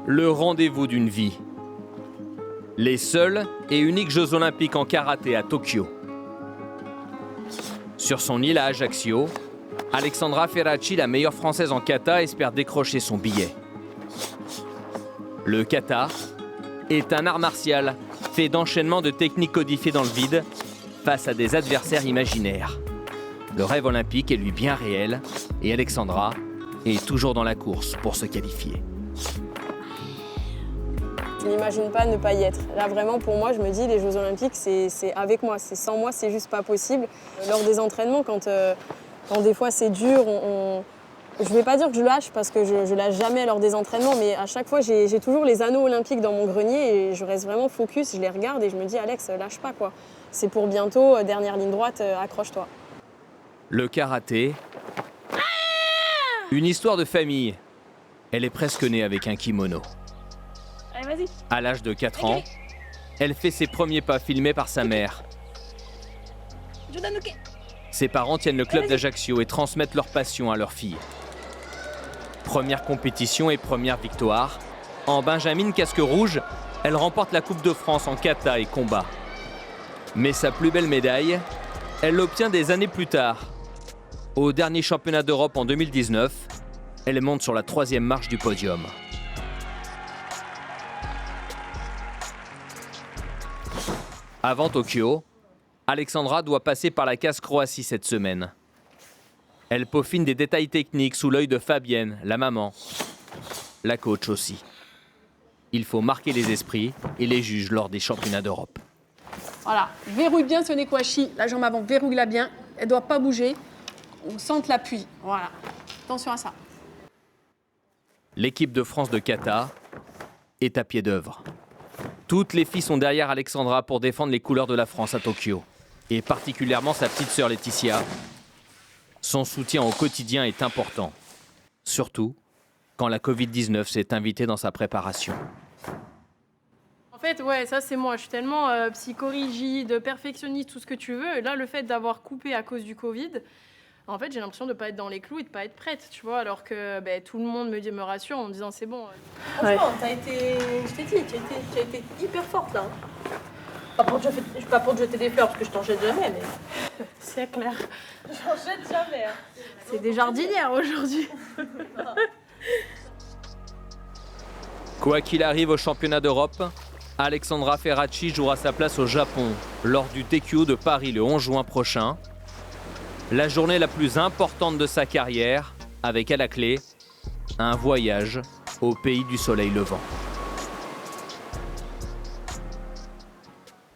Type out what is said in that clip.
Le rendez-vous d'une vie. Les seuls et uniques Jeux Olympiques en karaté à Tokyo. Sur son île à Ajaccio, Alexandra Ferracci, la meilleure française en kata, espère décrocher son billet. Le kata est un art martial fait d'enchaînements de techniques codifiées dans le vide face à des adversaires imaginaires. Le rêve olympique est lui bien réel et Alexandra est toujours dans la course pour se qualifier. Je n'imagine pas ne pas y être. Là, vraiment, pour moi, je me dis, les Jeux Olympiques, c'est avec moi. C'est sans moi, c'est juste pas possible. Lors des entraînements, quand des fois c'est dur, je vais pas dire que je lâche, parce que je lâche jamais lors des entraînements, mais à chaque fois, j'ai toujours les anneaux olympiques dans mon grenier et je reste vraiment focus, je les regarde et je me dis, Alex, lâche pas, quoi. C'est pour bientôt, dernière ligne droite, accroche-toi. Le karaté, une histoire de famille. Elle est presque née avec un kimono. Allez, vas-y. À l'âge de 4 ans, elle fait ses premiers pas filmés par sa mère. Ses parents tiennent le club d'Ajaccio et transmettent leur passion à leur fille. Première compétition et première victoire. En Benjamin Casque Rouge, elle remporte la Coupe de France en kata et combat. Mais sa plus belle médaille, elle l'obtient des années plus tard. Au dernier championnat d'Europe en 2019, elle monte sur la 3e marche du podium. Avant Tokyo, Alexandra doit passer par la case Croatie cette semaine. Elle peaufine des détails techniques sous l'œil de Fabienne, la maman, la coach aussi. Il faut marquer les esprits et les juges lors des championnats d'Europe. Voilà, verrouille bien ce nekwashi. La jambe avant, verrouille-la bien. Elle ne doit pas bouger. On sente l'appui. Voilà. Attention à ça. L'équipe de France de kata est à pied d'œuvre. Toutes les filles sont derrière Alexandra pour défendre les couleurs de la France à Tokyo. Et particulièrement sa petite sœur Laetitia. Son soutien au quotidien est important. Surtout quand la Covid-19 s'est invitée dans sa préparation. En fait, ouais, ça c'est moi. Je suis tellement psychorigide, perfectionniste, tout ce que tu veux. Et là, le fait d'avoir coupé à cause du Covid, en fait, j'ai l'impression de ne pas être dans les clous et de ne pas être prête, tu vois. Alors que tout le monde me rassure en me disant c'est bon. Franchement, t'as été, je t'ai dit, tu as été hyper forte là. Pas pour te jeter des fleurs, parce que je t'en jette jamais, mais... C'est clair. J'en jette jamais. Hein. C'est des jardinières aujourd'hui. Quoi qu'il arrive au championnat d'Europe, Alexandra Ferracci jouera sa place au Japon lors du TQO de Paris le 11 juin prochain. La journée la plus importante de sa carrière, avec à la clé un voyage au pays du soleil levant.